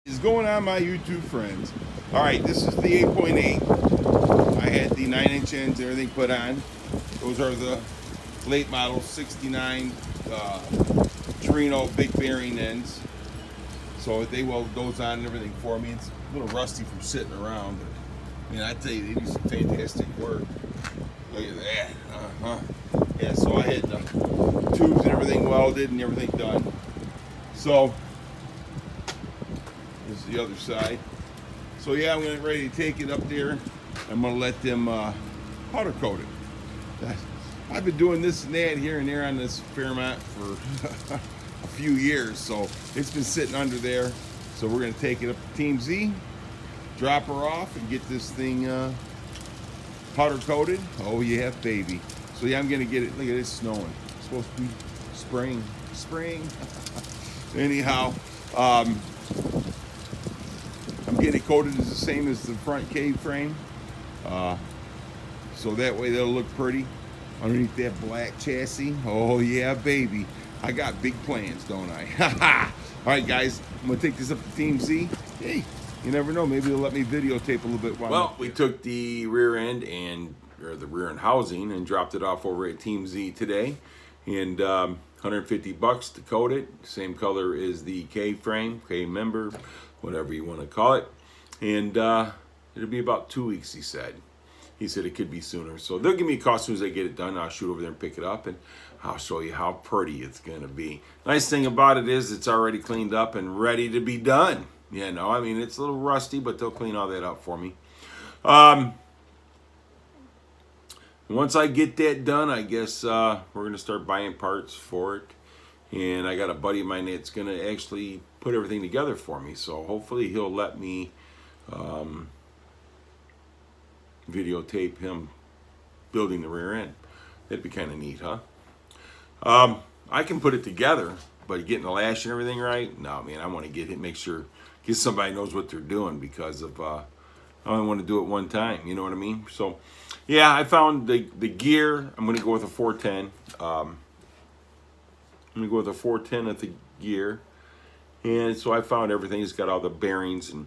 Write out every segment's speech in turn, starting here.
Is going on, my YouTube friends? All right, this is the 8.8. I had the 9-inch ends, everything put on. Those are the late model 69 Torino big bearing ends. So they weld those on and everything for me. It's a little rusty from sitting around. But, I tell you, they do some fantastic work. Look at that. Yeah, so I had the tubes and everything welded and everything done. So this is the other side. So yeah, I'm gonna ready to take it up there. I'm gonna let them powder coat it. I've been doing this and that here and there on this Fairmont for a few years, so it's been sitting under there. So we're gonna take it up to Team Z, drop her off, and get this thing powder coated. Oh yeah, baby. So yeah, I'm gonna get it. Look at it, it's snowing. It's supposed to be spring. Anyhow, I'm getting it coated as the same as the front cave frame, so that way they'll look pretty underneath that black chassis. Oh yeah, baby. I got big plans, don't I? All right, guys, I'm gonna take this up to Team Z. Hey, you never know. Maybe they'll let me videotape a little bit. Well, we took the rear end or the rear end housing and dropped it off over at Team Z today, and $150 to coat it. Same color as the K frame, K member, whatever you want to call it. And it'll be about 2 weeks, he said. He said it could be sooner. So they'll give me a call as soon as I get it done. I'll shoot over there and pick it up, and I'll show you how pretty it's going to be. Nice thing about it is it's already cleaned up and ready to be done. You know, I mean, it's a little rusty, but they'll clean all that up for me. Once I get that done, I guess we're going to start buying parts for it. And I got a buddy of mine that's going to actually put everything together for me. So hopefully he'll let me videotape him building the rear end. That'd be kind of neat, huh? I can put it together, but getting the lash and everything right, no, man, I want to get somebody knows what they're doing, because of I only want to do it one time, you know what I mean? So yeah, I found the gear. I'm going to go with a 410. I'm going to go with a 410 at the gear. And so I found everything. It's got all the bearings and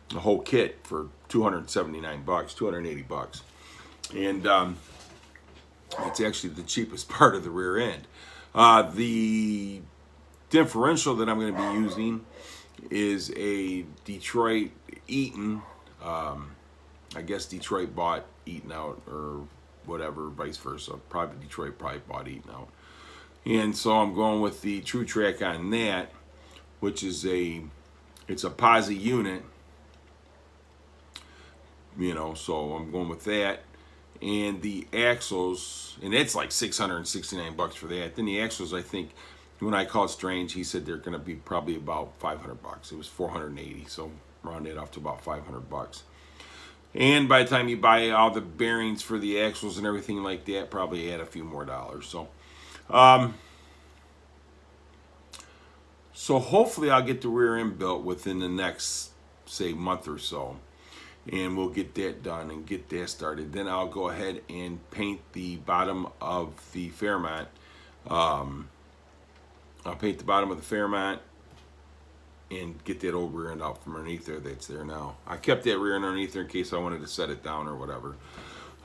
the whole kit for $279, $280. And it's actually the cheapest part of the rear end. The differential that I'm going to be using is a Detroit Eaton. I guess Detroit bought Eaton out, or whatever, vice versa. Detroit bought Eaton out. And so I'm going with the True Track on that, which is it's a posi unit, so I'm going with that. And the axles, and it's like $669 for that. Then the axles, I think, when I called Strange, he said they're going to be probably about $500. It was $480, so round it off to about $500. And by the time you buy all the bearings for the axles and everything like that, probably add a few more dollars. So hopefully I'll get the rear end built within the next, say, month or so. And we'll get that done and get that started. Then I'll go ahead and paint the bottom of the Fairmont. I'll paint the bottom of the Fairmont and get that old rear end out from underneath there that's there now. I kept that rear end underneath there in case I wanted to set it down or whatever.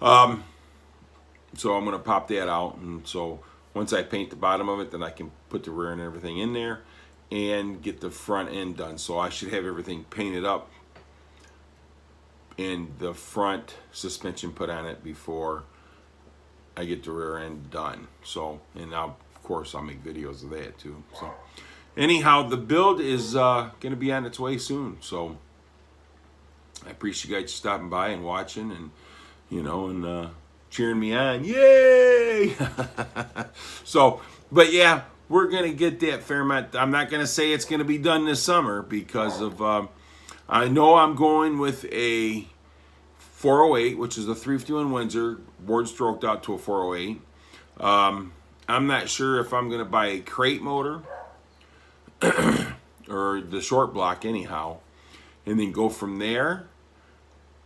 So I'm going to pop that out. And so once I paint the bottom of it, then I can put the rear end and everything in there and get the front end done. So I should have everything painted up and the front suspension put on it before I get the rear end done. So, and of course I'll make videos of that too. So anyhow, the build is going to be on its way soon. So I appreciate you guys stopping by and watching and, and cheering me on. Yay! So, but yeah, we're going to get that Fairmont. I'm not going to say it's going to be done this summer because of, I know I'm going with a 408, which is a 351 Windsor, board stroked out to a 408. I'm not sure if I'm going to buy a crate motor or the short block anyhow, and then go from there,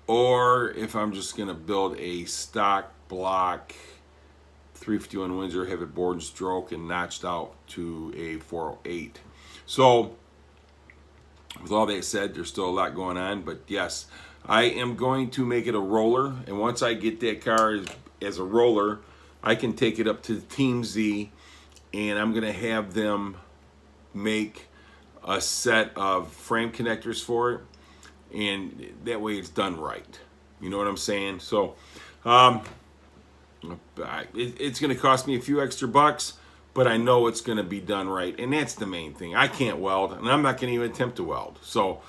or if I'm just going to build a stock block 351 Windsor, have it board and stroke and notched out to a 408. So with all that said, there's still a lot going on. But yes, I am going to make it a roller. And once I get that car as a roller, I can take it up to Team Z, and I'm going to have them make a set of frame connectors for it. And that way it's done right. You know what I'm saying? So it's going to cost me a few extra bucks, but I know it's going to be done right. And that's the main thing. I can't weld, and I'm not going to even attempt to weld. So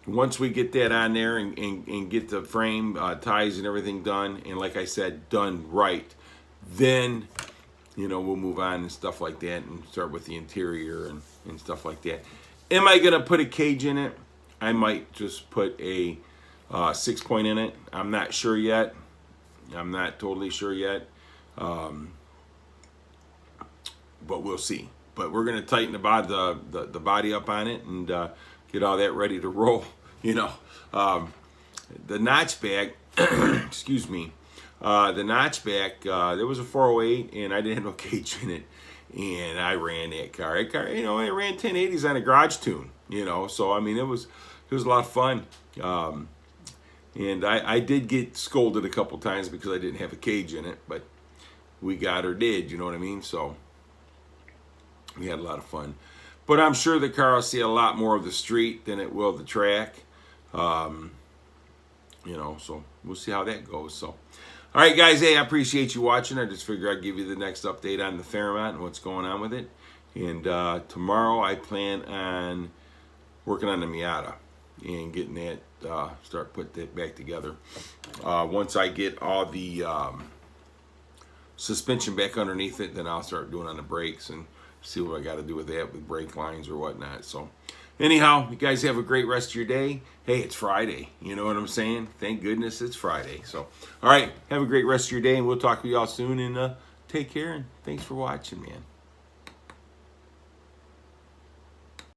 once we get that on there and get the frame ties and everything done, and like I said, done right, then, you know, we'll move on and stuff like that and start with the interior and stuff like that. Am I going to put a cage in it? I might just put a 6-point in it. I'm not sure yet. I'm not totally sure yet. But we'll see. But we're going to tighten the body up on it and get all that ready to roll. You know, the notchback, excuse me, the notchback, there was a 408 and I didn't have no cage in it. And I ran that car. That car, you know, I ran 1080s on a garage tune, you know. So, I mean, it was a lot of fun. And I did get scolded a couple times because I didn't have a cage in it. But we got her did, you know what I mean? So, we had a lot of fun. But I'm sure the car will see a lot more of the street than it will the track. You know, so we'll see how that goes. So, all right, guys. Hey, I appreciate you watching. I just figured I'd give you the next update on the Fairmont and what's going on with it. And tomorrow I plan on working on the Miata and getting that, start putting that back together. Once I get all the suspension back underneath it, then I'll start doing on the brakes and see what I got to do with that, with brake lines or whatnot. So anyhow, you guys have a great rest of your day. Hey, it's Friday. You know what I'm saying? Thank goodness it's Friday. So, all right, have a great rest of your day, and we'll talk to you all soon. And take care, and thanks for watching, man.